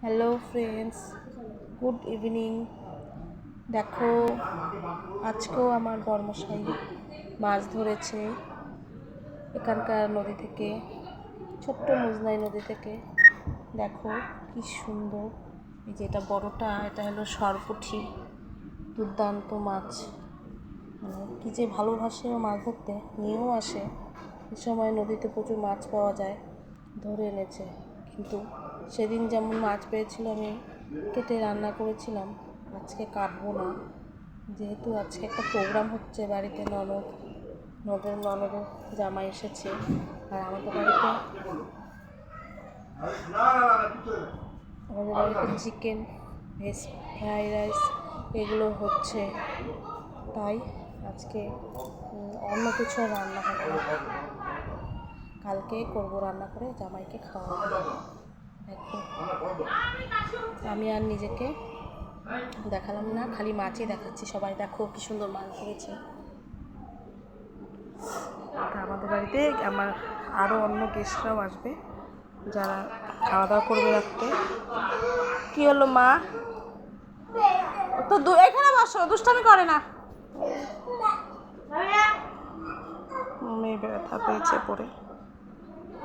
Hello friends, good evening. দেখো, আজকেও আমার বর্মশাই মাছ ধরেছে এখানকার নদী থেকে, ছোট্ট মুজনাই নদী থেকে। দেখো কি সুন্দর। এই যে এটা বড়টা, এটা হলো সরপুঁটি, দুর্দান্ত মাছ। কি যে ভালোবাসে ও মাছ ধরতে, নিয়েও আসে। এই সময় নদীতে প্রচুর মাছ পাওয়া যায়, ধরে এনেছে। কিন্তু সেদিন যেমন মাছ পেয়েছিল আমি কেটে রান্না করেছিলাম, আজকে কাটবো না, যেহেতু আজকে একটা প্রোগ্রাম হচ্ছে বাড়িতে। ননদের জামাই এসেছে, আর আমাদের বাড়িতে চিকেন, ভেজ ফ্রাইড রাইস এগুলো হচ্ছে, তাই আজকে অন্য কিছু রান্না হবে না। কালকে করবো রান্না করে জামাইকে খাওয়াবো। দেখো, আমি আর নিজেকে দেখালাম না, খালি মাছই দেখাচ্ছি। সবাই দেখো কি সুন্দর মাছ ধরেছে। আমাদের বাড়িতে আমার আরও অন্য গেস্টরাও আসবে, যারা খাওয়া দাওয়া করবে রাখতে। কি হলো মা? তো এখানে বসো, দুষ্টামি করে না। মেয়ে ব্যথা পেয়েছে পরে।